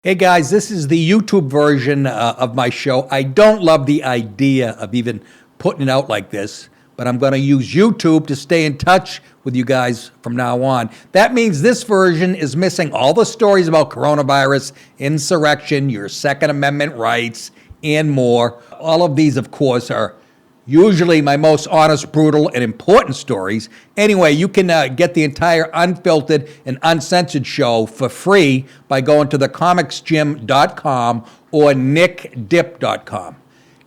Hey guys, this is the YouTube version of my show. I don't love the idea of even putting it out like this, but I'm going to use YouTube to stay in touch with you guys from now on. That means this version is missing all the stories about coronavirus, insurrection, your Second Amendment rights, and more. All of these, of course, are usually my most honest, brutal, and important stories. Anyway, you can get the entire unfiltered and uncensored show for free by going to thecomicsgym.com or nickdip.com.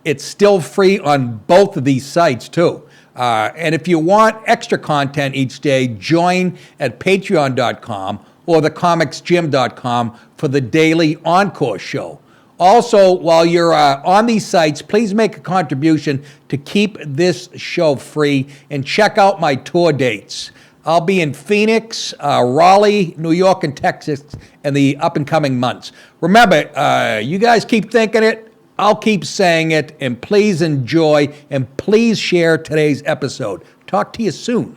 It's still free on both of these sites, too. And if you want extra content each day, join at patreon.com or thecomicsgym.com for the daily Encore show. Also, while you're on these sites, please make a contribution to keep this show free and check out my tour dates. I'll be in Phoenix, Raleigh, New York, and Texas in the up-and-coming months. Remember, you guys keep thinking it, I'll keep saying it, and please enjoy, and please share today's episode. Talk to you soon.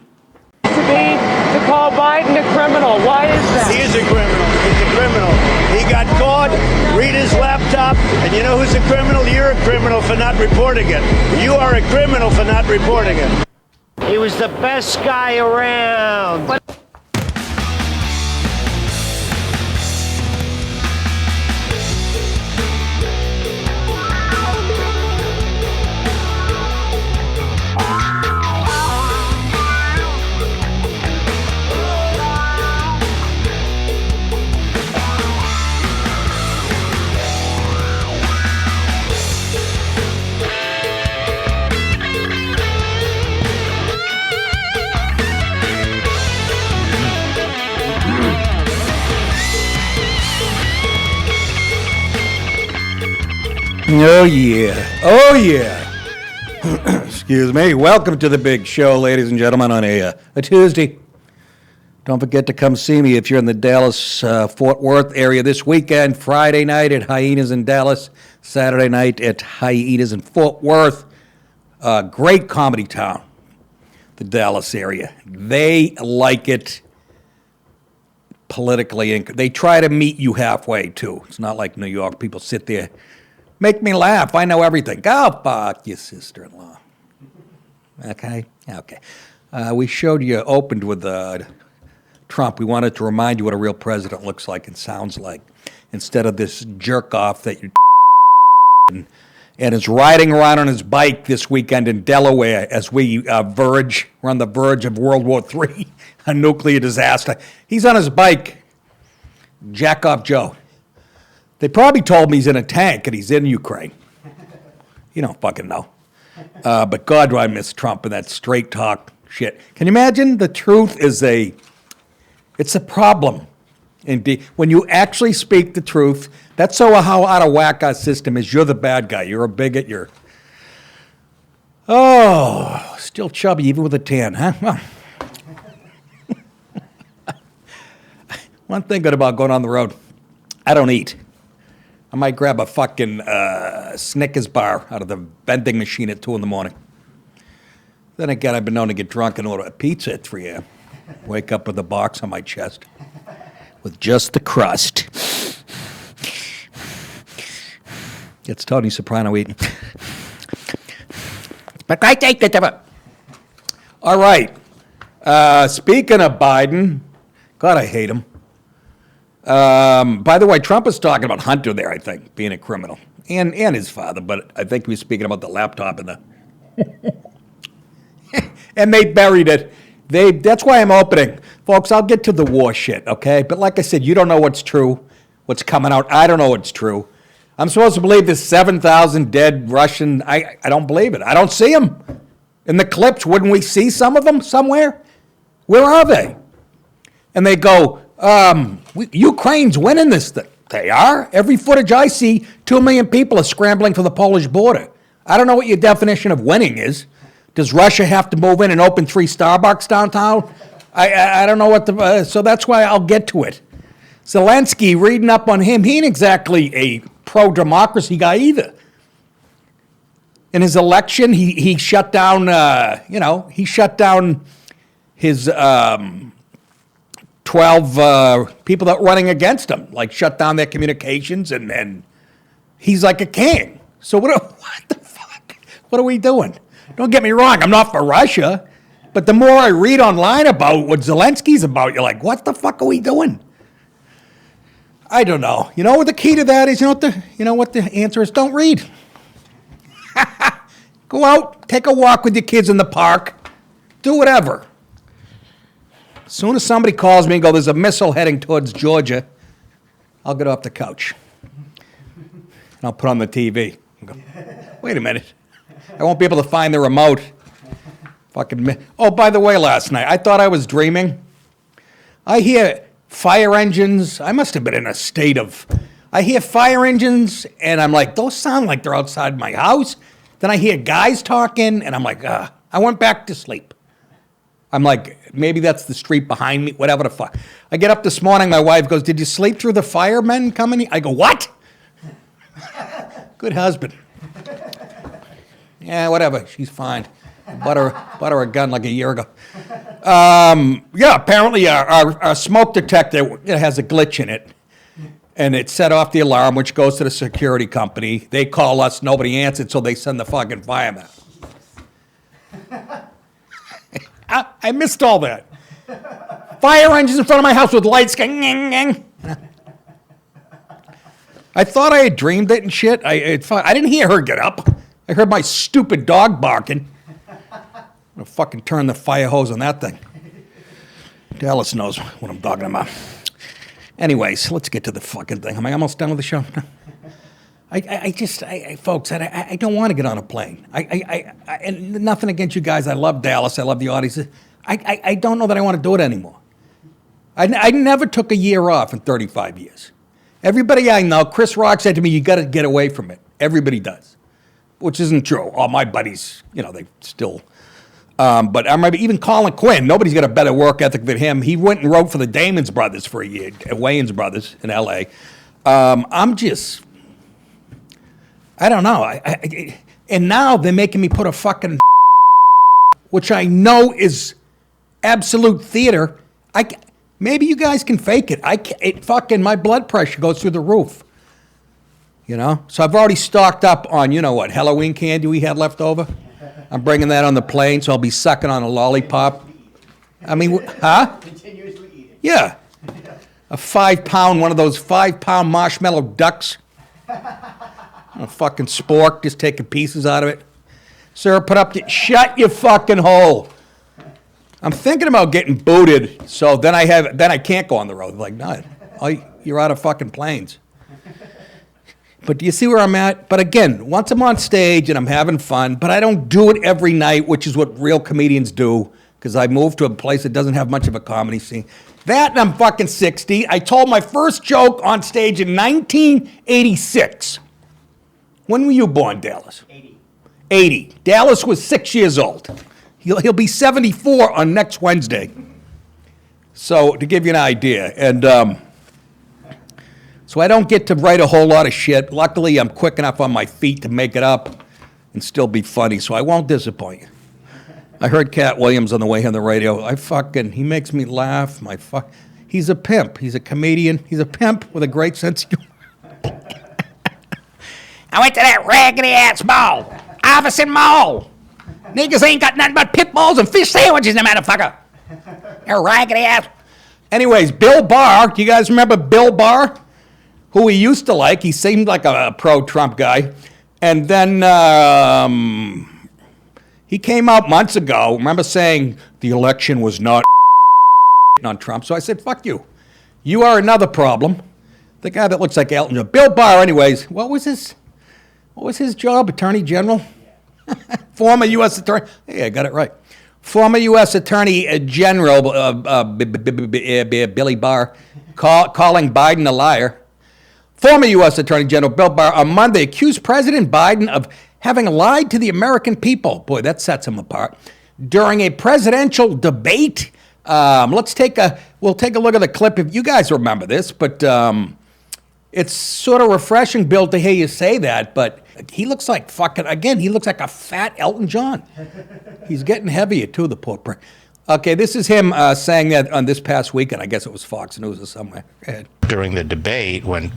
To call Biden a criminal. Why is that? He is a criminal. He's a criminal. He got caught. Read his laptop. And you know who's a criminal? You're a criminal for not reporting it. You are a criminal for not reporting it. He was the best guy around. Oh, yeah. Oh, yeah. Excuse me. Welcome to the big show, ladies and gentlemen, on a Tuesday. Don't forget to come see me if you're in the Dallas-Fort Worth area this weekend. Friday night at Hyenas in Dallas. Saturday night at Hyenas in Fort Worth. Great comedy town, the Dallas area. They like it politically. They try to meet you halfway, too. It's not like New York. People sit there. Make me laugh. I know everything. Go fuck your sister-in-law. Okay? Okay. We showed you, opened with Trump. We wanted to remind you what a real president looks like and sounds like, instead of this jerk-off that you're and is riding around on his bike this weekend in Delaware as we're on the verge of World War III, a nuclear disaster. He's on his bike. Jack-off Joe. They probably told me he's in a tank and he's in Ukraine. You don't fucking know. But God, do I miss Trump and that straight talk shit. Can you imagine? The truth is it's a problem. Indeed, when you actually speak the truth, that's how out of whack our system is. You're the bad guy. You're a bigot. You're, still chubby even with a tan, huh? Well, one thing good about going on the road, I don't eat. I might grab a fucking Snickers bar out of the vending machine at 2 in the morning. Then again, I've been known to get drunk and order a pizza at 3 a.m. Wake up with a box on my chest with just the crust. It's Tony Soprano eating. All right. Speaking of Biden, God, I hate him. By the way, Trump is talking about Hunter there, I think, being a criminal, and his father, but I think he was speaking about the laptop and and they buried it. That's why I'm opening. Folks, I'll get to the war shit, okay? But like I said, you don't know what's true, what's coming out. I don't know what's true. I'm supposed to believe there's 7,000 dead Russian. I don't believe it. I don't see them. In the clips, wouldn't we see some of them somewhere? Where are they? And they go, Ukraine's winning this thing. They are. Every footage I see, 2 million people are scrambling for the Polish border. I don't know what your definition of winning is. Does Russia have to move in and open 3 Starbucks downtown? I don't know what so that's why I'll get to it. Zelensky, reading up on him, he ain't exactly a pro-democracy guy either. In his election, he shut down, he shut down his 12 people that were running against him, like shut down their communications, and he's like a king. So what the fuck? What are we doing? Don't get me wrong, I'm not for Russia, but the more I read online about what Zelensky's about, you're like, what the fuck are we doing? I don't know. You know what the key to that is? You know what the answer is? Don't read. Go out, take a walk with your kids in the park, do whatever. As soon as somebody calls me and go, there's a missile heading towards Georgia, I'll get off the couch. And I'll put on the TV. And go, wait a minute. I won't be able to find the remote. Oh, by the way, last night, I thought I was dreaming. I hear fire engines. I must have been in a state of... I hear fire engines, and I'm like, those sound like they're outside my house. Then I hear guys talking, and I'm like, I went back to sleep. I'm like, maybe that's the street behind me, whatever the fuck. I get up this morning, my wife goes, did you sleep through the firemen coming? I go, what? Good husband. Yeah, whatever, she's fine. Bought her a gun like a year ago. Yeah, apparently our smoke detector has a glitch in it. And it set off the alarm, which goes to the security company. They call us, nobody answered, so they send the fucking fireman. I missed all that. Fire engines in front of my house with lights going, ging, ging. I thought I had dreamed it and shit. I didn't hear her get up. I heard my stupid dog barking. I'm gonna fucking turn the fire hose on that thing. Dallas knows what I'm talking about. Anyways, let's get to the fucking thing. Am I almost done with the show? Folks, I don't want to get on a plane. And nothing against you guys. I love Dallas. I love the audience. I don't know that I want to do it anymore. I never took a year off in 35 years. Everybody I know, Chris Rock said to me, you got to get away from it. Everybody does, which isn't true. All my buddies, they still... but I remember even Colin Quinn, nobody's got a better work ethic than him. He went and wrote for the Damons Brothers for a year, Wayans Brothers in L.A. I don't know. And now they're making me put a fucking which I know is absolute theater. Maybe you guys can fake it. My blood pressure goes through the roof. So I've already stocked up on, Halloween candy we had left over. I'm bringing that on the plane, so I'll be sucking on a lollipop. I mean, Continuously eating. Yeah. A 5-pound, one of those 5-pound marshmallow ducks. A fucking spork, just taking pieces out of it. Sir, shut your fucking hole. I'm thinking about getting booted, so then I can't go on the road. Like, no, you're out of fucking planes. But do you see where I'm at? But again, once I'm on stage and I'm having fun, but I don't do it every night, which is what real comedians do, because I moved to a place that doesn't have much of a comedy scene. That and I'm fucking 60. I told my first joke on stage in 1986. When were you born, Dallas? 80. Dallas was 6 years old. He'll be 74 on next Wednesday. So to give you an idea, and so I don't get to write a whole lot of shit. Luckily, I'm quick enough on my feet to make it up and still be funny, so I won't disappoint you. I heard Cat Williams on the way on the radio. He makes me laugh. He's a pimp. He's a comedian. He's a pimp with a great sense of humor. I went to that raggedy-ass mall, Iverson Mall. Niggas ain't got nothing but pit bulls and fish sandwiches, no motherfucker. They're raggedy-ass. Anyways, Bill Barr. Do you guys remember Bill Barr? Who we used to like. He seemed like a pro-Trump guy. And then he came out months ago, remember saying the election was not on Trump. So I said, fuck you. You are another problem. The guy that looks like Elton John. Bill Barr, anyways, what was his job? Attorney General? Former U.S. Attorney. Yeah, I got it right. Former U.S. Attorney General Billy Barr calling Biden a liar. Former U.S. Attorney General Bill Barr on Monday accused President Biden of having lied to the American people. Boy, that sets him apart. During a presidential debate, we'll take a look at the clip if you guys remember this, but it's sort of refreshing, Bill, to hear you say that, but he looks like he looks like a fat Elton John. He's getting heavier, too, the poor prick. Okay, this is him saying that on this past weekend. I guess it was Fox News or somewhere. Go ahead. During the debate, when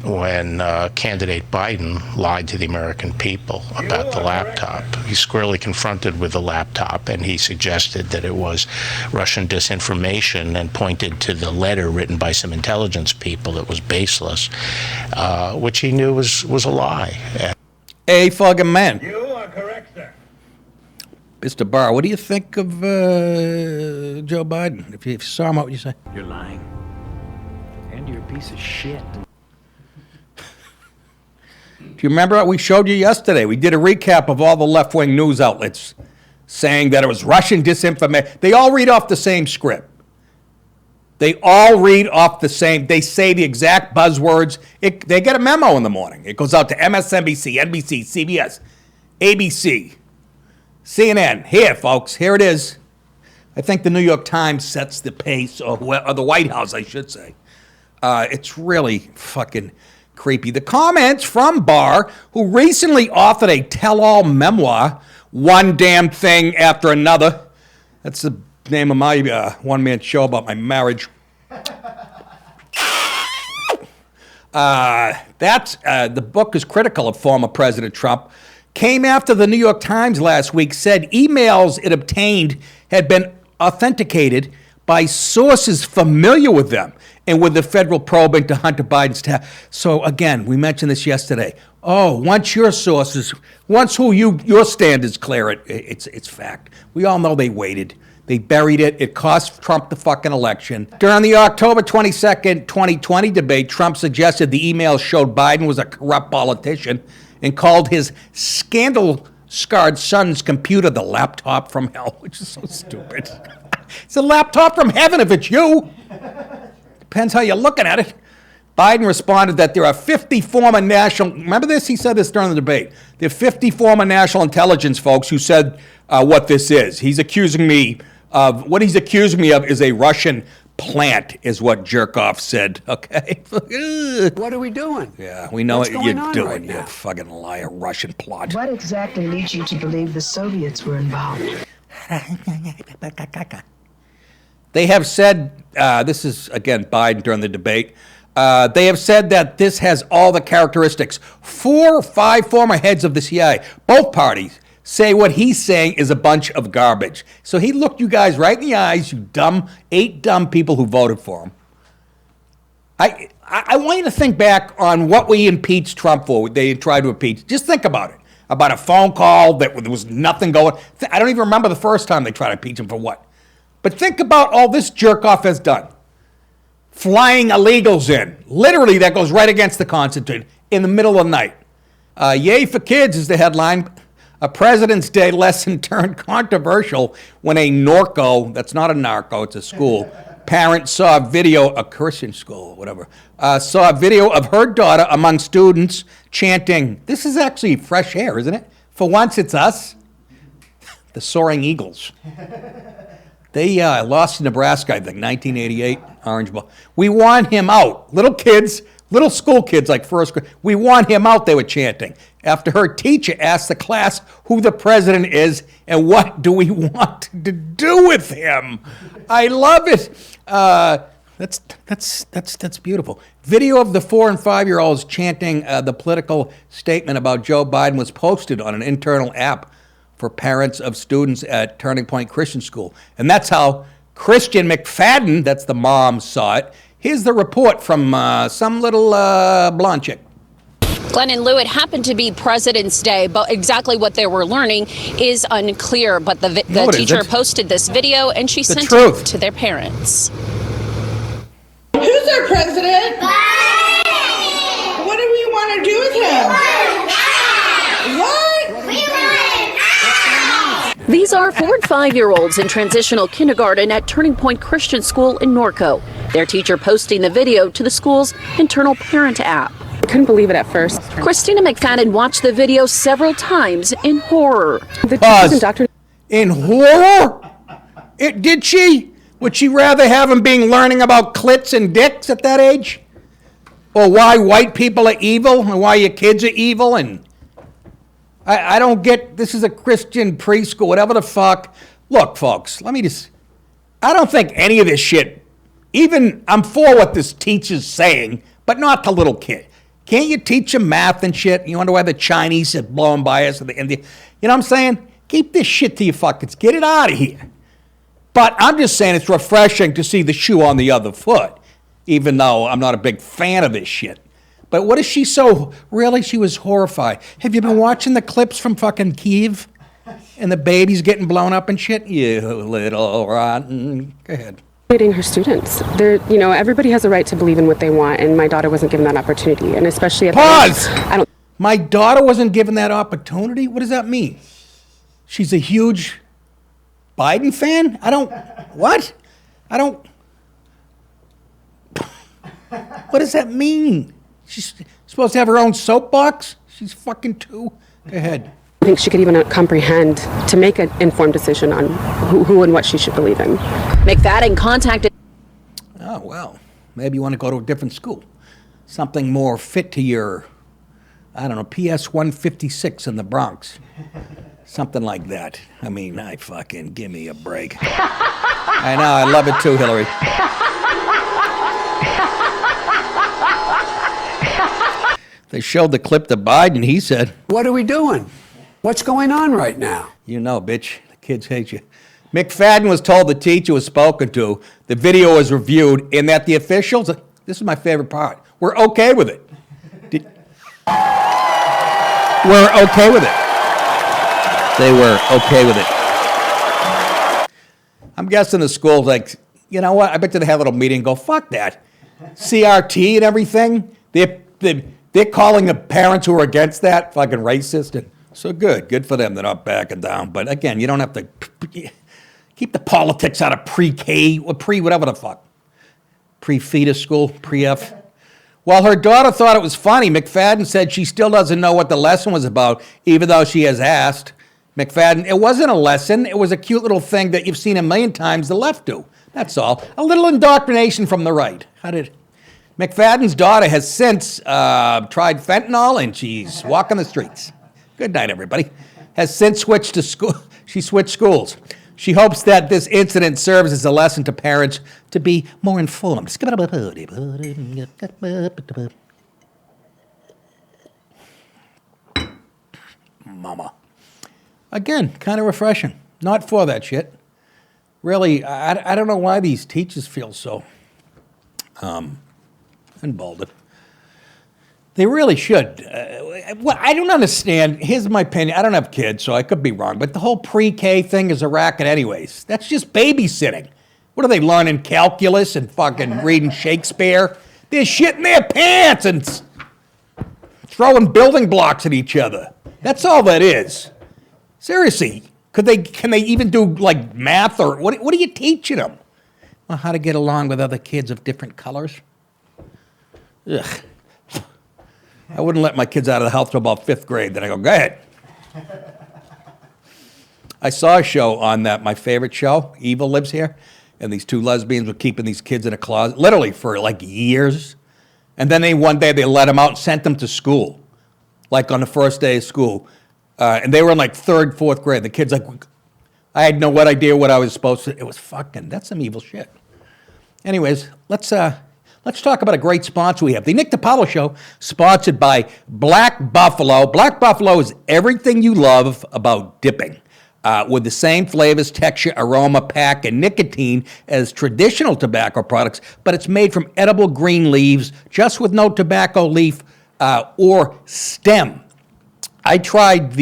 candidate Biden lied to the American people about the laptop, he's squarely confronted with the laptop, and he suggested that it was Russian disinformation and pointed to the letter written by some intelligence people that was baseless, which he knew was a lie. A fucking man. You are correct, sir. Mr. Barr, what do you think of Joe Biden? If you saw him, what would you say? You're lying. And you're a piece of shit. Do you remember what we showed you yesterday? We did a recap of all the left-wing news outlets saying that it was Russian disinformation. They all read off the same script. They all read off the same. They say the exact buzzwords. They get a memo in the morning. It goes out to MSNBC, NBC, CBS, ABC, CNN. Here, folks, here it is. I think the New York Times sets the pace, or the White House, I should say. It's really fucking creepy. The comments from Barr, who recently authored a tell-all memoir, One Damn Thing After Another. That's the name of my one-man show about my marriage. The book is critical of former President Trump. Came after the New York Times last week said emails it obtained had been authenticated by sources familiar with them and with the federal probe into Hunter Biden's So again, we mentioned this yesterday. Oh, once your standards clear it, it's fact. We all know they waited. They buried it. It cost Trump the fucking election. During the October 22nd, 2020 debate, Trump suggested the emails showed Biden was a corrupt politician and called his scandal-scarred son's computer the laptop from hell, which is so stupid. It's a laptop from heaven if it's you. Depends how you're looking at it. Biden responded that there are 50 former national, remember this? He said this during the debate. There are 50 former national intelligence folks who said what this is. What he's accusing me of is a Russian plant, is what Jerkoff said, okay? What are we doing? Yeah, we know What's what you're going on doing, right you now? fucking liar, Russian plot. What exactly leads you to believe the Soviets were involved? They have said, this is, again, Biden during the debate, they have said that this has all the characteristics. 4 or 5 former heads of the CIA, both parties, say what he's saying is a bunch of garbage. So he looked you guys right in the eyes, you 8 dumb people who voted for him. I want you to think back on what we impeached Trump for. They tried to impeach. Just think about it. About a phone call that there was nothing going. I don't even remember the first time they tried to impeach him for what. But think about all this jerk-off has done. Flying illegals in. Literally, that goes right against the Constitution in the middle of the night. Yay for kids is the headline. A President's Day lesson turned controversial when a Norco, that's not a narco, it's a school, parent saw a video, a Christian school, whatever, saw a video of her daughter among students chanting, this is actually fresh air, isn't it? For once, it's us, the Soaring Eagles. They lost to Nebraska, I think, 1988, Orange Bowl. We want him out. Little kids, little school kids like first grade, we want him out, they were chanting. After her teacher asked the class who the president is and what do we want to do with him. I love it. That's beautiful. Video of the 4 and 5-year-olds chanting the political statement about Joe Biden was posted on an internal app for parents of students at Turning Point Christian School. And that's how Christian McFadden, that's the mom, saw it. Here's the report from some little blonde chick. Glenn and Lou, it happened to be President's Day, but exactly what they were learning is unclear. But the teacher posted this video and she sent it to their parents. Who's our president? Biden! What do we want to do with him? What? These are 4 and 5-year-olds in transitional kindergarten at Turning Point Christian School in Norco. Their teacher posting the video to the school's internal parent app. I couldn't believe it at first. Christina McFadden watched the video several times in horror. The teachers and doctors. In horror? Did she? Would she rather have him learning about clits and dicks at that age? Or why white people are evil and why your kids are evil? And I don't get, this is a Christian preschool, whatever the fuck. Look, folks, let me just, I don't think any of this shit, even I'm for what this teacher's saying, but not to little kid. Can't you teach them math and shit? You wonder why the Chinese are blowing by us or the Indian? You know what I'm saying? Keep this shit to your fuckers. Get it out of here. But I'm just saying it's refreshing to see the shoe on the other foot, even though I'm not a big fan of this shit. But what is she so, really? She was horrified. Have you been watching the clips from fucking Kiev? And the babies getting blown up and shit? You little rotten. Go ahead. Her students. Everybody has a right to believe in what they want, and my daughter wasn't given that opportunity, and especially at Pause! My daughter wasn't given that opportunity? What does that mean? She's a huge Biden fan? What does that mean? She's supposed to have her own soapbox? She's fucking 2. Go ahead. I think she could even comprehend to make an informed decision on who and what she should believe in. McFadden contacted. Oh, well, maybe you want to go to a different school. Something more fit to your, PS 156 in the Bronx. Something like that. I mean, give me a break. I know, I love it too, Hillary. They showed the clip to Biden, he said. What are we doing? What's going on right now? You know, bitch, the kids hate you. McFadden was told the teacher was spoken to, the video was reviewed, and that the officials, this is my favorite part, we're okay with it. We're okay with it. They were okay with it. I'm guessing the school's like, you know what, I bet you they had a little meeting and go, fuck that. CRT and everything, they're calling the parents who are against that fucking racist. And so good for them. They're not backing down. But again, you don't have to keep the politics out of pre-K or whatever the fuck. Pre-fetus school, pre-F. While her daughter thought it was funny, McFadden said she still doesn't know what the lesson was about, even though she has asked. McFadden, it wasn't a lesson. It was a cute little thing that you've seen a million times the left do. That's all. A little indoctrination from the right. McFadden's daughter has since tried fentanyl, and she's walking the streets. Good night, everybody. Has since switched to school. She switched schools. She hopes that this incident serves as a lesson to parents to be more informed. Mama. Again, kind of refreshing. Not for that shit. Really, I don't know why these teachers feel so emboldened. They really should. I don't understand. Here's my opinion. I don't have kids, so I could be wrong. But the whole pre-K thing is a racket anyways. That's just babysitting. What are they learning? Calculus and fucking reading Shakespeare? They're shitting their pants and throwing building blocks at each other. That's all that is. Seriously. Can they even do like math or what are you teaching them? Well, how to get along with other kids of different colors? Ugh. I wouldn't let my kids out of the house till about 5th grade. Then I go ahead. I saw a show on that, my favorite show, Evil Lives Here, and these 2 lesbians were keeping these kids in a closet, literally for like years. And then one day they let them out and sent them to school, like on the first day of school. And they were in like 3rd, 4th grade. The kids I had no idea what I was supposed to. It was that's some evil shit. Anyways, let's talk about a great sponsor we have. The Nick DiPaolo Show, sponsored by Black Buffalo. Black Buffalo is everything you love about dipping, with the same flavors, texture, aroma, pack, and nicotine as traditional tobacco products, but it's made from edible green leaves, just with no tobacco leaf or stem. I tried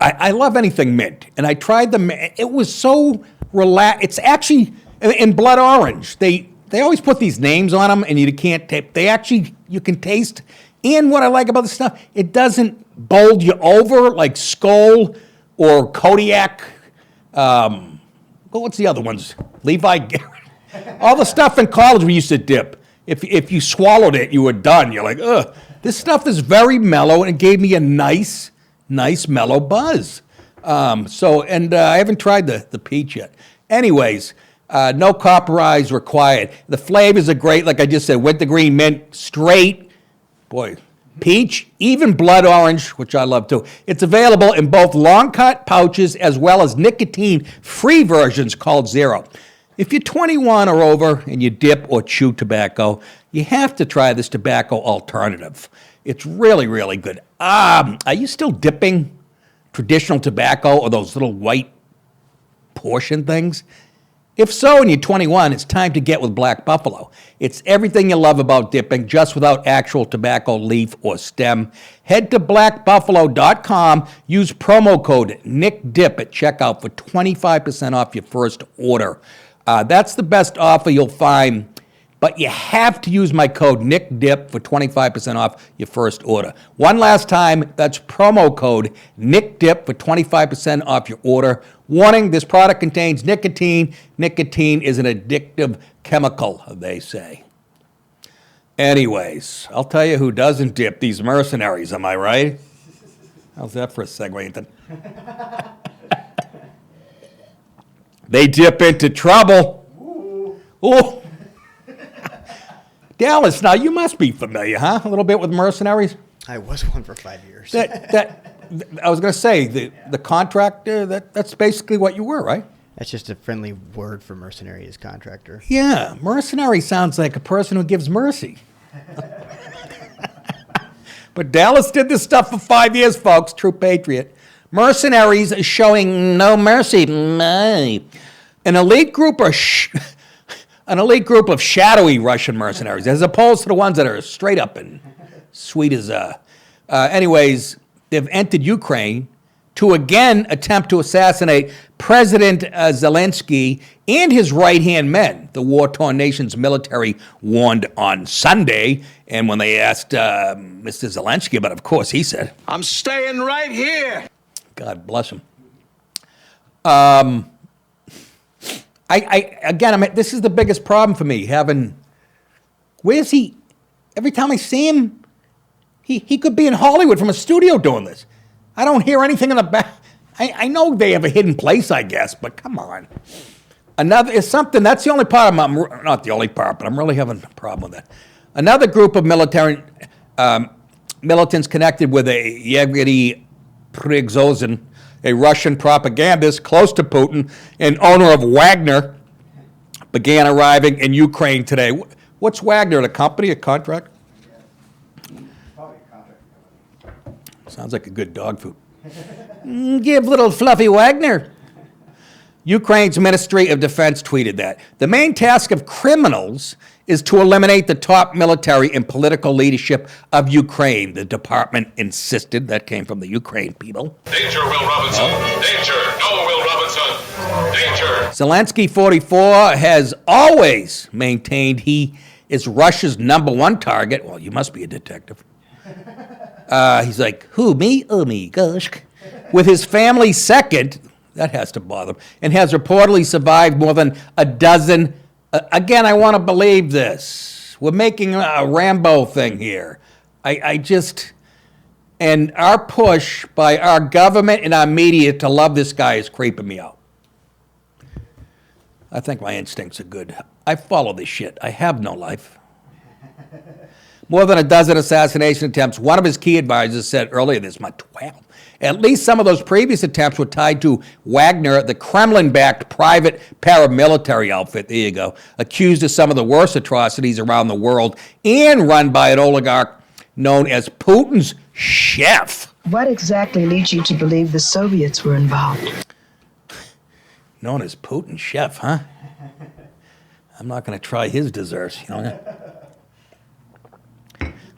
I love anything mint, and I tried it was so relaxed. It's actually in blood orange. They always put these names on them, and you can't tape. You can taste. And what I like about this stuff, it doesn't bowl you over like Skoal or Kodiak. What's the other ones? Levi Garrett. All the stuff in college we used to dip. If you swallowed it, you were done. You're like, ugh. This stuff is very mellow, and it gave me a nice mellow buzz. I haven't tried the peach yet. Anyways, no copper required. The flavors are great, like I just said, wintergreen mint, straight. Boy, peach, even blood orange, which I love too. It's available in both long cut pouches as well as nicotine-free versions called Zero. If you're 21 or over and you dip or chew tobacco, you have to try this tobacco alternative. It's really, really good. Are you still dipping traditional tobacco or those little white portion things? If so, and you're 21, it's time to get with Black Buffalo. It's everything you love about dipping, just without actual tobacco leaf or stem. Head to blackbuffalo.com, use promo code NICKDIP at checkout for 25% off your first order. That's the best offer you'll find, but you have to use my code NICKDIP for 25% off your first order. One last time, that's promo code NICKDIP for 25% off your order. Warning, this product contains nicotine. Nicotine is an addictive chemical, they say. Anyways, I'll tell you who doesn't dip, these mercenaries, am I right? How's that for a segue, Ethan? They dip into trouble. Ooh. Dallas, now you must be familiar, huh? A little bit with mercenaries? I was one for 5 years. I was going to say, the contractor, that's basically what you were, right? That's just a friendly word for mercenary is contractor. Yeah, mercenary sounds like a person who gives mercy. But Dallas did this stuff for 5 years, folks, true patriot. Mercenaries is showing no mercy. An elite group of shadowy Russian mercenaries, as opposed to the ones that are straight up and sweet as anyways, they've entered Ukraine to again attempt to assassinate President Zelensky and his right-hand men, the war-torn nation's military warned on Sunday. And when they asked Mr. Zelensky about it, of course, he said, I'm staying right here. God bless him. I mean, this is the biggest problem for me, where's he? Every time I see him, he could be in Hollywood from a studio doing this. I don't hear anything in the back. I know they have a hidden place, I guess, but come on. That's the only part, not the only part, but I'm really having a problem with that. Another group of militants connected with a Yevgeny Prigozhin, a Russian propagandist close to Putin and owner of Wagner, began arriving in Ukraine today. What's Wagner, a company, a contract? Probably a contract. Sounds like a good dog food. Give little fluffy Wagner. Ukraine's Ministry of Defense tweeted that. The main task of criminals is to eliminate the top military and political leadership of Ukraine, the department insisted. That came from the Ukraine people. Danger, Will Robinson. Danger. No, Will Robinson. Danger. Zelensky, 44, has always maintained he is Russia's #1 target. Well, you must be a detective. He's like, who, me? Oh, me, gosh. With his family second, that has to bother him, and has reportedly survived more than a dozen. Again, I want to believe this. We're making a Rambo thing here. And our push by our government and our media to love this guy is creeping me out. I think my instincts are good. I follow this shit. I have no life. More than a dozen assassination attempts. One of his key advisors said earlier this month, 12. At least some of those previous attempts were tied to Wagner, the Kremlin-backed private paramilitary outfit, there you go, accused of some of the worst atrocities around the world and run by an oligarch known as Putin's chef. What exactly leads you to believe the Soviets were involved? Known as Putin's chef, huh? I'm not going to try his desserts, you know.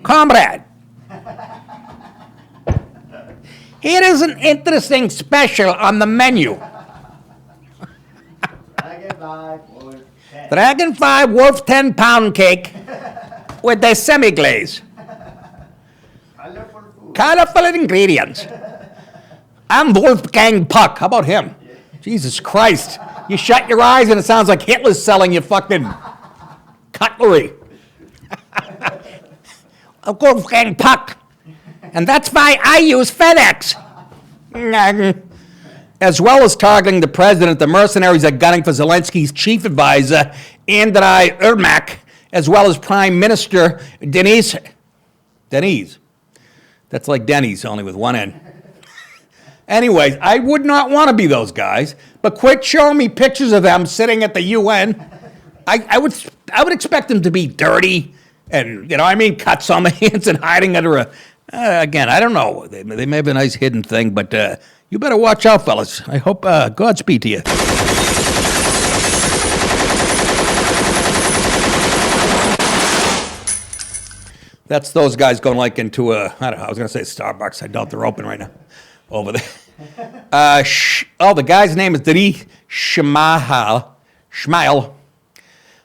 Comrade, here is an interesting special on the menu. Dragon 5 Wolf 10 pound cake with the semi-glaze. Colorful ingredients. I'm Wolfgang Puck. How about him? Jesus Christ. You shut your eyes and it sounds like Hitler's selling you fucking cutlery. Wolfgang Puck. And that's why I use FedEx. As well as targeting the president, the mercenaries are gunning for Zelensky's chief advisor, Andriy Yermak, as well as Prime Minister Denise That's like Denny's, only with one N. Anyways, I would not want to be those guys, but quit showing me pictures of them sitting at the UN. I would expect them to be dirty and, cuts on the hands and hiding under a... again, I don't know. They may have a nice hidden thing, but you better watch out, fellas. I hope Godspeed to you. That's those guys going like into a, I don't know, I was going to say Starbucks. I doubt they're open right now over there. The guy's name is Didi Shmail.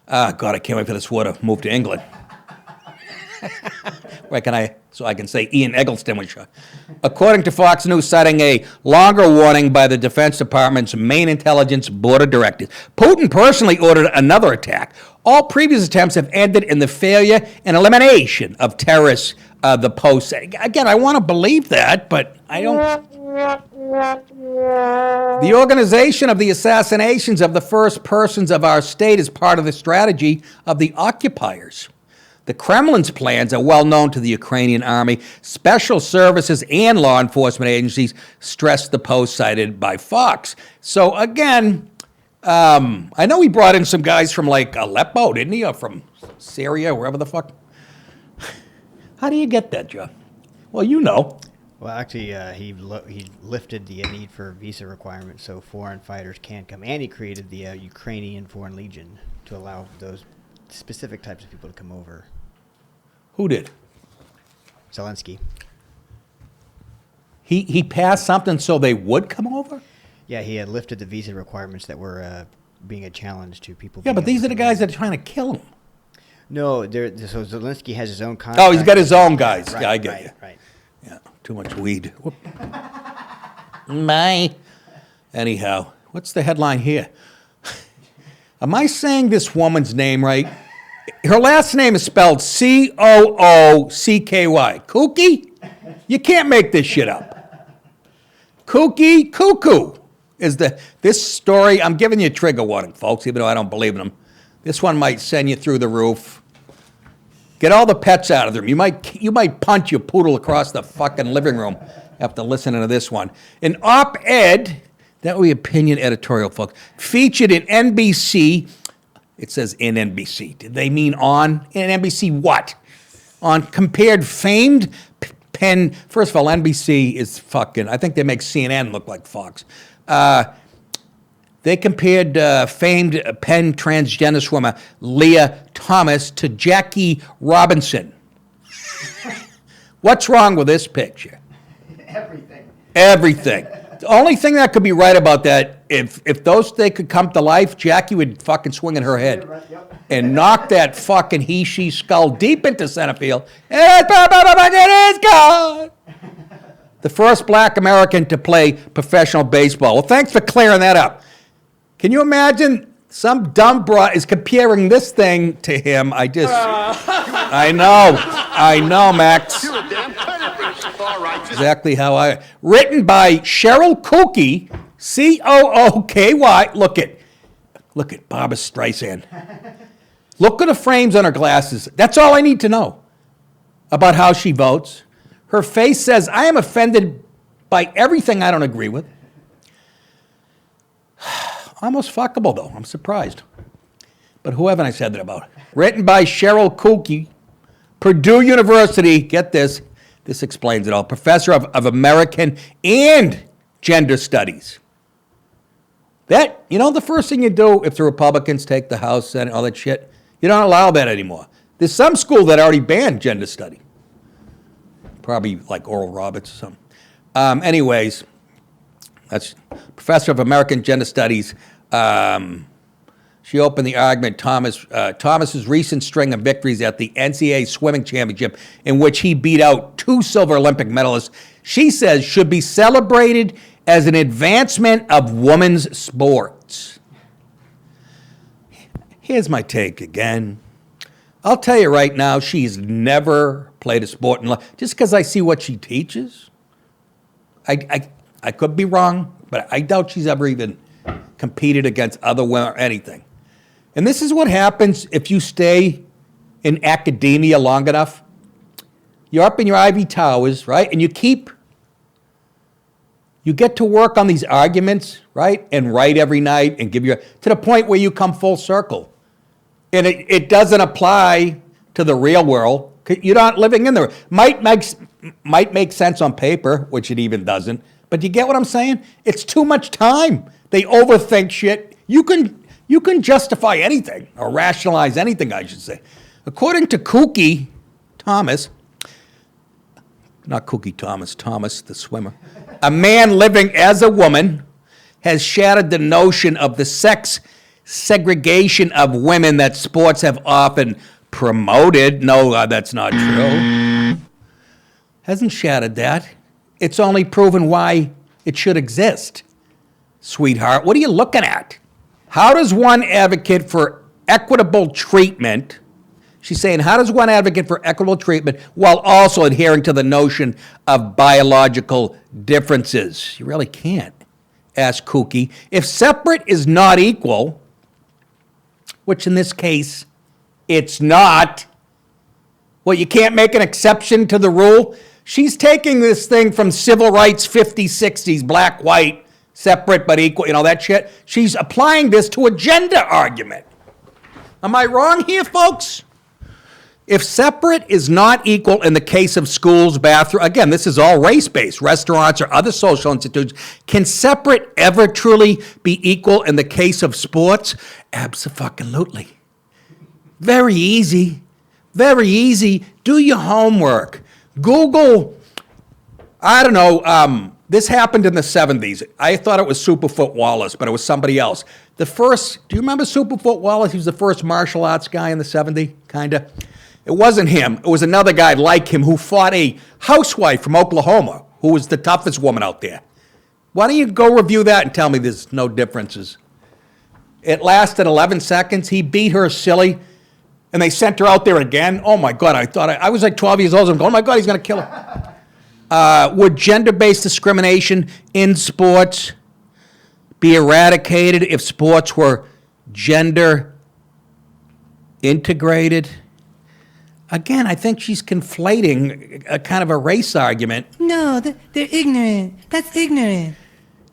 God, I can't wait for this war to move to England. So I can say Ian Eggleston was shot. According to Fox News, citing a longer warning by the Defense Department's main intelligence board of directors, Putin personally ordered another attack. All previous attempts have ended in the failure and elimination of terrorists, the Post said. Again, I want to believe that, but I don't. The organization of the assassinations of the first persons of our state is part of the strategy of the occupiers. The Kremlin's plans are well known to the Ukrainian army, special services, and law enforcement agencies, stressed the Post cited by Fox. So again, I know he brought in some guys from like Aleppo, didn't he? Or from Syria, wherever the fuck. How do you get that, Joe? Well, you know. Well, actually, he lifted the need for visa requirements so foreign fighters can't come. And he created the Ukrainian Foreign Legion to allow those specific types of people to come over. Who did? Zelensky. He passed something so they would come over? Yeah, he had lifted the visa requirements that were being a challenge to people. Yeah, but these are the guys that are trying to kill him. No, so Zelensky has his own contract. Oh, he's got his own guys. Right, yeah, I get you. Right. Yeah, too much weed. Bye. Anyhow, what's the headline here? Am I saying this woman's name right? Her last name is spelled Coocky. Cooky? You can't make this shit up. Cooky Coo-Coo is this story. I'm giving you a trigger warning, folks, even though I don't believe in them. This one might send you through the roof. Get all the pets out of them. You might punch your poodle across the fucking living room after listening to this one. An op-ed, that would be opinion editorial, folks, featured in NBC. It says in NBC. Did they mean on? In NBC what? On compared famed pen. First of all, NBC is fucking, I think they make CNN look like Fox. They compared famed Penn transgender swimmer Leah Thomas to Jackie Robinson. What's wrong with this picture? Everything. The only thing that could be right about that, if they could come to life, Jackie would fucking swing in her head and knock that fucking he-she skull deep into center field. It is gone. The first black American to play professional baseball. Well, thanks for clearing that up. Can you imagine some dumb broad is comparing this thing to him? I know, Max. Exactly how written by Cheryl Cooky, Cooky. Look at Barbara Streisand. Look at the frames on her glasses. That's all I need to know about how she votes. Her face says, I am offended by everything I don't agree with. Almost fuckable, though. I'm surprised. But who haven't I said that about? Written by Cheryl Cooky, Purdue University. Get this. This explains it all. Professor of American and Gender Studies. That, the first thing you do if the Republicans take the House, Senate, all that shit, you don't allow that anymore. There's some school that already banned gender study. Probably like Oral Roberts or something. Anyways, that's Professor of American Gender Studies. She opened the argument, Thomas's recent string of victories at the NCAA swimming championship, in which he beat out 2 silver Olympic medalists, she says should be celebrated as an advancement of women's sports. Here's my take again. I'll tell you right now, she's never played a sport in life. Just because I see what she teaches, I could be wrong, but I doubt she's ever even competed against other women or anything. And this is what happens if you stay in academia long enough. You're up in your ivy towers, right? And you get to work on these arguments, right? And write every night and to the point where you come full circle. And it doesn't apply to the real world. You're not living in there. Might make sense on paper, which it even doesn't. But you get what I'm saying? It's too much time. They overthink shit. You can justify anything, or rationalize anything, I should say. According to Cooky Thomas, not Cooky Thomas, Thomas the swimmer, a man living as a woman has shattered the notion of the sex segregation of women that sports have often promoted. No, that's not true. Hasn't shattered that. It's only proven why it should exist. Sweetheart, what are you looking at? How does one advocate for equitable treatment? She's saying, how does one advocate for equitable treatment while also adhering to the notion of biological differences? You really can't, asked Cooky. If separate is not equal, which in this case, it's not, well, you can't make an exception to the rule? She's taking this thing from civil rights 50s, 60s, black, white, separate but equal, that shit. She's applying this to a gender argument. Am I wrong here, folks? If separate is not equal in the case of schools, bathroom, again, this is all race-based, restaurants or other social institutions, can separate ever truly be equal in the case of sports? Abso-fucking-lutely. Very easy. Very easy. Do your homework. Google, I don't know, this happened in the 70s. I thought it was Superfoot Wallace, but it was somebody else. Do you remember Superfoot Wallace? He was the first martial arts guy in the 70s, kind of. It wasn't him. It was another guy like him who fought a housewife from Oklahoma who was the toughest woman out there. Why don't you go review that and tell me there's no differences? It lasted 11 seconds. He beat her silly, and they sent her out there again. Oh, my God. I was like 12 years old. I'm going, oh, my God, he's going to kill her. Would gender-based discrimination in sports be eradicated if sports were gender integrated? Again, I think she's conflating a kind of a race argument. No, they're ignorant. That's ignorant.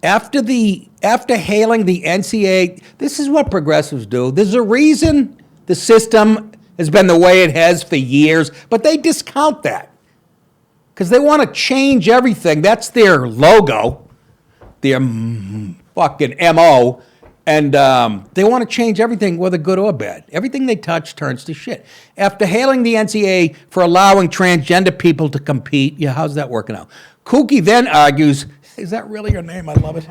After hailing the NCAA, this is what progressives do. There's a reason the system has been the way it has for years, but they discount that because they want to change everything. That's their logo, their fucking MO. And they want to change everything, whether good or bad. Everything they touch turns to shit. After hailing the NCAA for allowing transgender people to compete, yeah, how's that working out? Cooky then argues, is that really her name? I love it.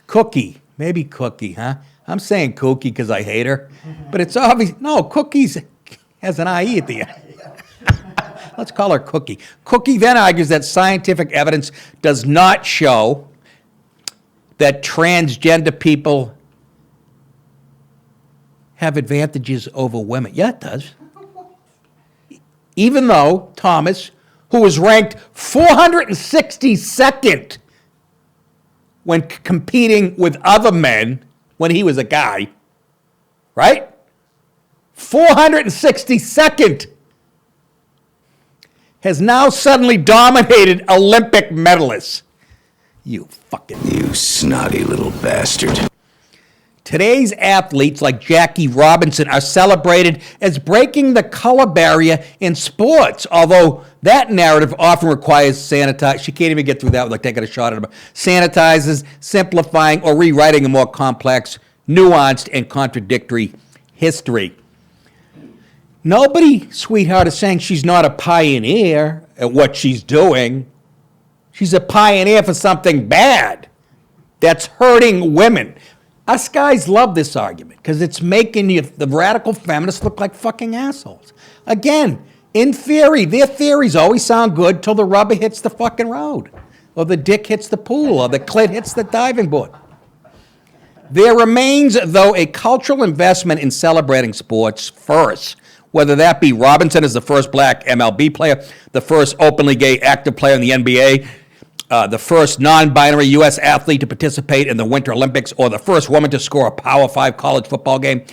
Cooky, maybe Cooky, huh? I'm saying Cooky because I hate her. But it's obvious, no, Cookies has an IE at the end. Let's call her Cooky. Cooky then argues that scientific evidence does not show that transgender people have advantages over women. Yeah, it does. Even though Thomas, who was ranked 462nd when competing with other men when he was a guy, right? 462nd has now suddenly dominated Olympic medalists. You snotty little bastard. Today's athletes like Jackie Robinson are celebrated as breaking the color barrier in sports, although that narrative often requires sanitize. She can't even get through that without taking a shot at him. Sanitizes, simplifying, or rewriting a more complex, nuanced, and contradictory history. Nobody, sweetheart, is saying she's not a pioneer at what she's doing. She's a pioneer for something bad that's hurting women. Us guys love this argument because it's making the radical feminists look like fucking assholes. Again, in theory, their theories always sound good till the rubber hits the fucking road, or the dick hits the pool, or the clit hits the diving board. There remains, though, a cultural investment in celebrating sports first, whether that be Robinson as the first black MLB player, the first openly gay active player in the NBA, the first non-binary U.S. athlete to participate in the Winter Olympics, or the first woman to score a Power 5 college football game.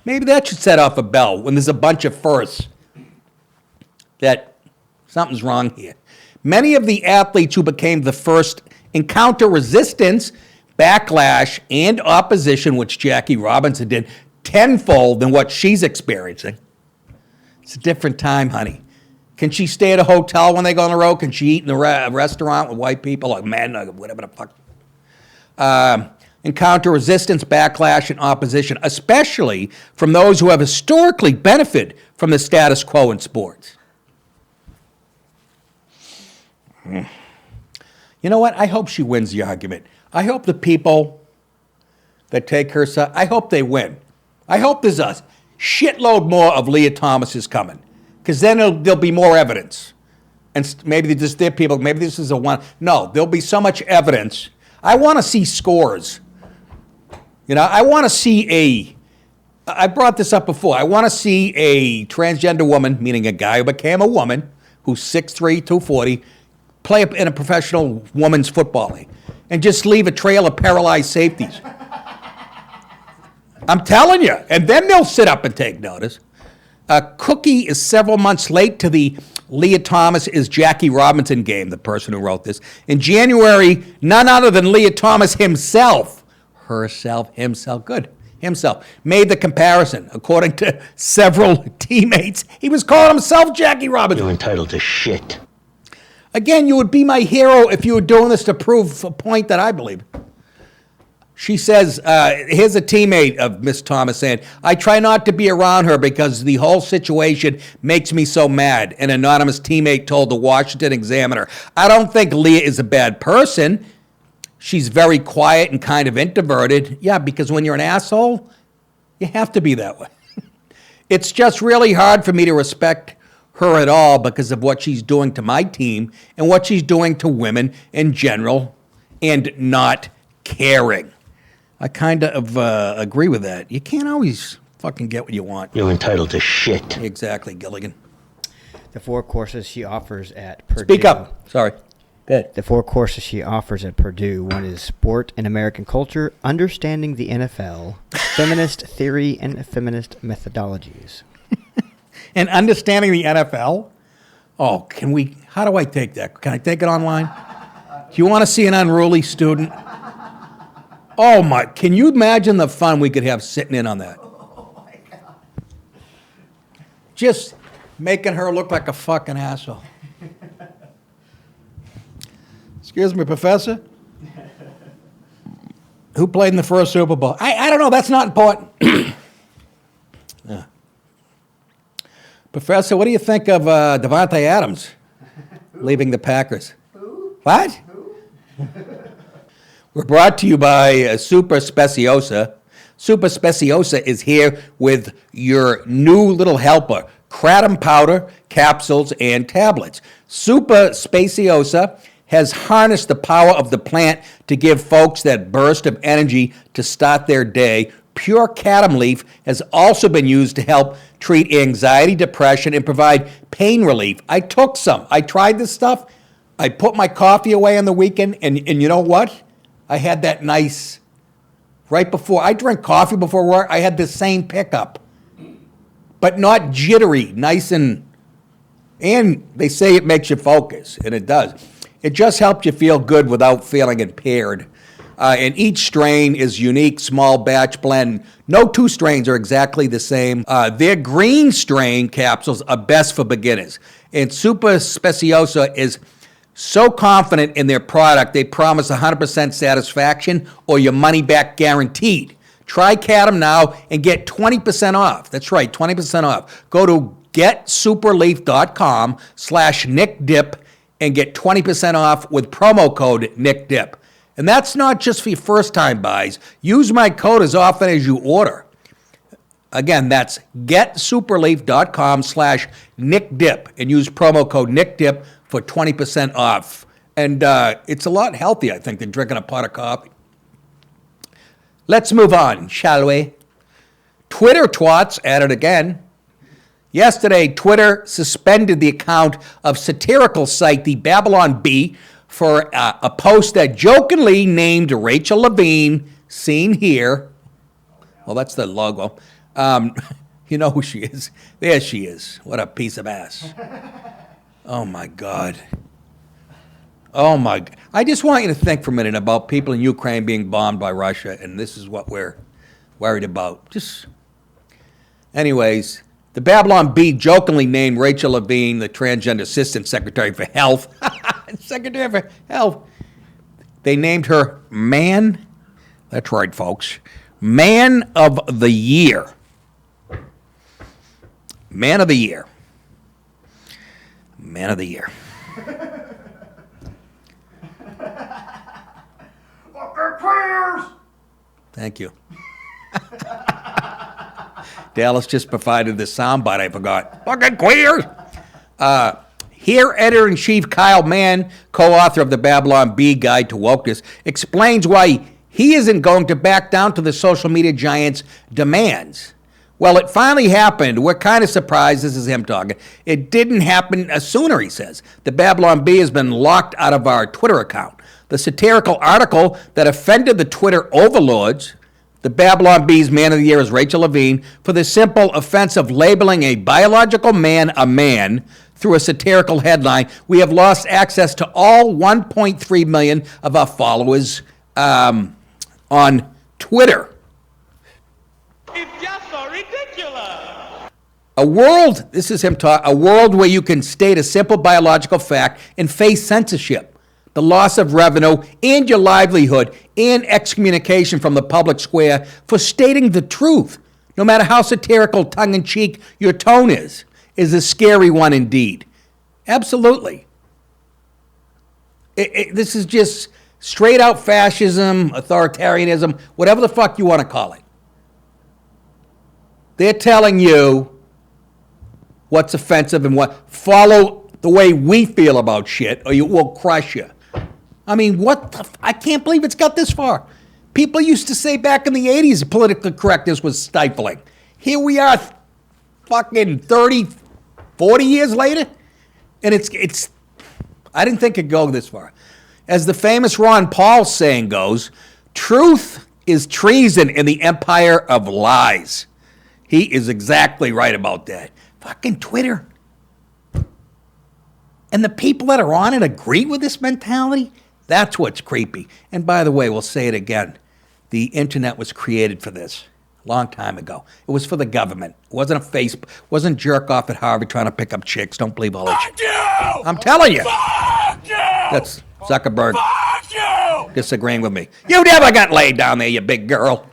Maybe that should set off a bell when there's a bunch of firsts. that something's wrong here. Many of the athletes who became the first encounter resistance, backlash, and opposition, which Jackie Robinson did tenfold than what she's experiencing. It's a different time, honey. Can she stay at a hotel when they go on the road? Can she eat in a restaurant with white people, like man, whatever the fuck? Encounter resistance, backlash, and opposition, especially from those who have historically benefited from the status quo in sports. You know what? I hope she wins the argument. I hope the people that take her side, I hope they win. I hope there's a shitload more of Leah Thomas's coming, because then there'll be more evidence. And maybe just their people, maybe this is a one. No, there'll be so much evidence. I want to see scores. You know, I want to see I brought this up before. I want to see a transgender woman, meaning a guy who became a woman, who's 6'3", 240, play in a professional women's football league and just leave a trail of paralyzed safeties. I'm telling you. And then they'll sit up and take notice. Cookie is several months late to the Leah Thomas is Jackie Robinson game, the person who wrote this. In January, none other than Leah Thomas himself, made the comparison. According to several teammates, he was calling himself Jackie Robinson. You're entitled to shit. Again, you would be my hero if you were doing this to prove a point that I believe. She says, here's a teammate of Miss Thomas saying, I try not to be around her because the whole situation makes me so mad. An anonymous teammate told the Washington Examiner. I don't think Leah is a bad person. She's very quiet and kind of introverted. Yeah, because when you're an asshole, you have to be that way. It's just really hard for me to respect her at all because of what she's doing to my team and what she's doing to women in general and not caring. I kind of agree with that. You can't always fucking get what you want. You're entitled to shit. Exactly, Gilligan. The 4 courses she offers at Purdue. Speak up. Sorry. Good. The 4 courses she offers at Purdue. One is Sport and American Culture, Understanding the NFL, Feminist Theory, and Feminist Methodologies. And Understanding the NFL? Oh, how do I take that? Can I take it online? Do you want to see an unruly student? Oh my, can you imagine the fun we could have sitting in on that? Oh my God. Just making her look like a fucking asshole. Excuse me, Professor? Who played in the first Super Bowl? I don't know, that's not important. Yeah. Professor, what do you think of Devontae Adams leaving the Packers? Who? What? Who? We're brought to you by Super Speciosa. Super Speciosa is here with your new little helper, Kratom powder, capsules, and tablets. Super Speciosa has harnessed the power of the plant to give folks that burst of energy to start their day. Pure Kratom leaf has also been used to help treat anxiety, depression, and provide pain relief. I took some. I tried this stuff. I put my coffee away on the weekend, and you know what? I had that nice, right before, I drink coffee before work, I had the same pickup. But not jittery, nice and they say it makes you focus, and it does. It just helps you feel good without feeling impaired. And each strain is unique, small batch blend. No 2 strains are exactly the same. Their green strain capsules are best for beginners. And Super Speciosa is so confident in their product, they promise 100% satisfaction or your money back guaranteed. Try Kratom now and get 20% off. That's right, 20% off. Go to getsuperleaf.com/NickDip and get 20% off with promo code NickDip. And that's not just for your first-time buys. Use my code as often as you order. Again, that's getsuperleaf.com/NickDip and use promo code NickDip for 20% off. And it's a lot healthier, I think, than drinking a pot of coffee. Let's move on, shall we? Twitter twats at it again. Yesterday, Twitter suspended the account of satirical site The Babylon Bee for a post that jokingly named Rachel Levine, seen here. Well, that's the logo. You know who she is. There she is. What a piece of ass. Oh, my God. Oh, my. I just want you to think for a minute about people in Ukraine being bombed by Russia, and this is what we're worried about. Anyways, the Babylon Bee jokingly named Rachel Levine the transgender assistant secretary for health. Secretary for health. They named her Man. That's right, folks. Man of the Year. Man of the Year. Man of the Year. Thank you. Dallas just provided the soundbite I forgot. Fucking queers! Here, editor-in-chief Kyle Mann, co-author of the Babylon Bee Guide to Wokeness, explains why he isn't going to back down to the social media giant's demands. Well, it finally happened. We're kind of surprised. This is him talking. It didn't happen sooner, he says. The Babylon Bee has been locked out of our Twitter account. The satirical article that offended the Twitter overlords, the Babylon Bee's Man of the Year is Rachel Levine, for the simple offense of labeling a biological man a man through a satirical headline. We have lost access to all 1.3 million of our followers on Twitter. It's just so ridiculous. A world, this is him talking, a world where you can state a simple biological fact and face censorship, the loss of revenue and your livelihood, and excommunication from the public square for stating the truth, no matter how satirical, tongue-in-cheek your tone is a scary one indeed. Absolutely. This is just straight-out fascism, authoritarianism, whatever the fuck you want to call it. They're telling you what's offensive and what. Follow the way we feel about shit, or you will crush you. I mean, I can't believe it's got this far. People used to say back in the 80s political correctness was stifling. Here we are fucking 30, 40 years later, and it's I didn't think it'd go this far. As the famous Ron Paul saying goes, truth is treason in the empire of lies. He is exactly right about that. Fucking Twitter. And the people that are on it agree with this mentality? That's what's creepy. And by the way, we'll say it again. The internet was created for this a long time ago. It was for the government. It wasn't a Facebook. It wasn't jerk off at Harvard trying to pick up chicks. Don't believe all that shit. I'm telling you. Fuck you! That's Zuckerberg Fuck you! disagreeing with me. You never got laid down there, you big girl.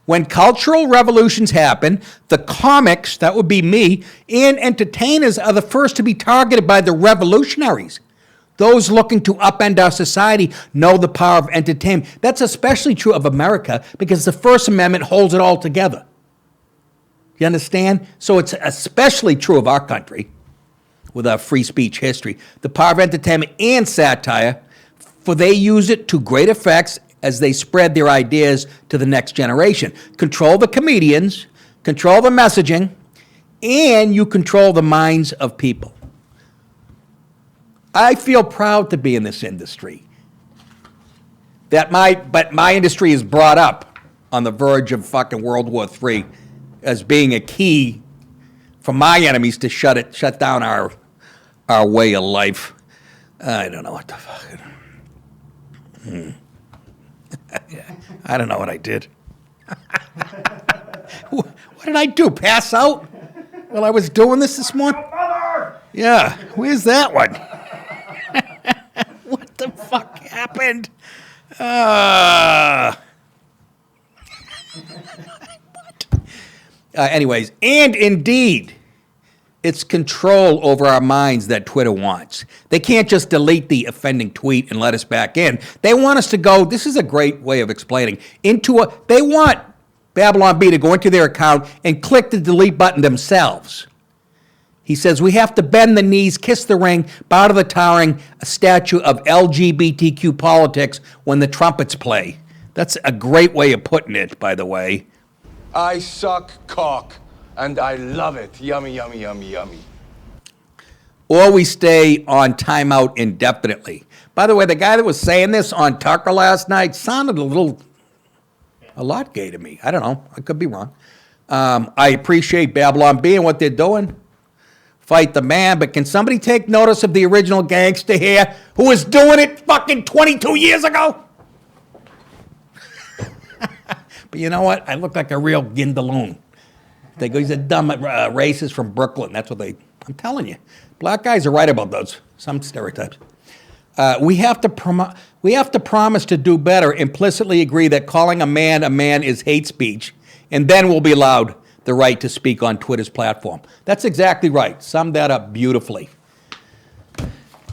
When cultural revolutions happen, the comics, that would be me, and entertainers are the first to be targeted by the revolutionaries. Those looking to upend our society know the power of entertainment. That's especially true of America because the First Amendment holds it all together. You understand? So it's especially true of our country with our free speech history. The power of entertainment and satire, for they use it to great effects as they spread their ideas to the next generation. Control the comedians, control the messaging, and you control the minds of people. I feel proud to be in this industry. But my industry is brought up on the verge of fucking World War III as being a key for my enemies to shut down our way of life. I don't know what the fuck. I don't know what I did. What did I do? Pass out while I was doing this morning? Yeah, where's that one? What the fuck happened? Anyways, and indeed, it's control over our minds that Twitter wants. They can't just delete the offending tweet and let us back in. They want us to go, this is a great way of explaining, they want Babylon Bee to go into their account and click the delete button themselves. He says, we have to bend the knees, kiss the ring, bow to the towering statue of LGBTQ politics when the trumpets play. That's a great way of putting it, by the way. I suck cock, and I love it. Yummy, yummy, yummy, yummy. Or we stay on timeout indefinitely. By the way, the guy that was saying this on Tucker last night sounded a lot gay to me. I don't know. I could be wrong. I appreciate Babylon B and what they're doing. Fight the man, but can somebody take notice of the original gangster here who was doing it fucking 22 years ago? But you know what? I look like a real gindaloon. They go, he's a dumb racist from Brooklyn. That's what they, I'm telling you. Black guys are right about those, some stereotypes. We have to promise to do better, implicitly agree that calling a man is hate speech, and then we'll be allowed the right to speak on Twitter's platform. That's exactly right. Summed that up beautifully.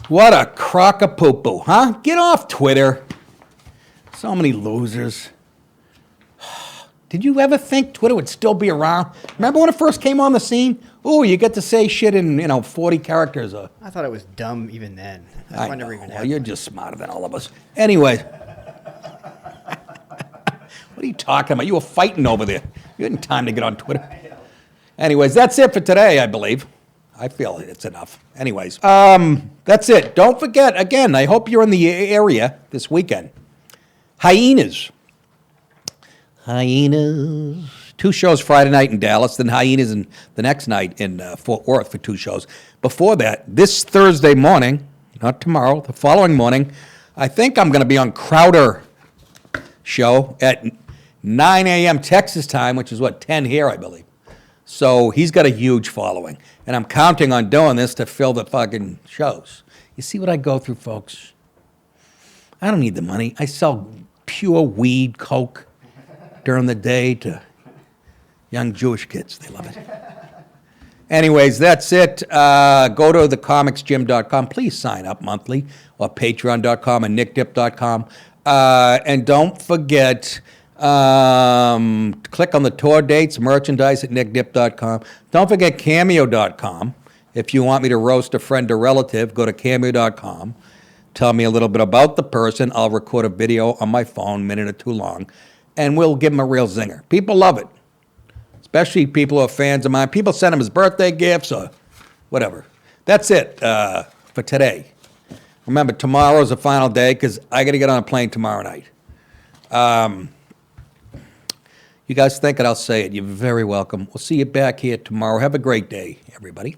What a crock of poo-poo, huh? Get off Twitter. So many losers. Did you ever think Twitter would still be around? Remember when it first came on the scene? Oh, you get to say shit in 40 characters. I thought it was dumb even then. I know. Well, you're just smarter than all of us. Anyway. What are you talking about? You were fighting over there. You hadn't time to get on Twitter. Anyways, that's it for today, I believe. I feel it's enough. Anyways, that's it. Don't forget, again, I hope you're in the area this weekend. Hyenas. 2 shows Friday night in Dallas, then Hyenas and the next night in Fort Worth for 2 shows. Before that, this Thursday morning, not tomorrow, the following morning, I think I'm going to be on Crowder show at 9 a.m. Texas time, which is 10 here, I believe. So he's got a huge following, and I'm counting on doing this to fill the fucking shows. You see what I go through, folks? I don't need the money. I sell pure weed, coke during the day to young Jewish kids. They love it. Anyways, that's it. Go to thecomicsgym.com. Please sign up monthly, or patreon.com and nickdip.com. And don't forget, click on the tour dates, merchandise at nickdip.com. Don't forget cameo.com. If you want me to roast a friend or relative, go to cameo.com. Tell me a little bit about the person. I'll record a video on my phone, a minute or 2 long, and we'll give them a real zinger. People love it, especially people who are fans of mine. People send them as birthday gifts or whatever. That's it for today. Remember, tomorrow's the final day because I got to get on a plane tomorrow night. You guys think it, I'll say it. You're very welcome. We'll see you back here tomorrow. Have a great day, everybody.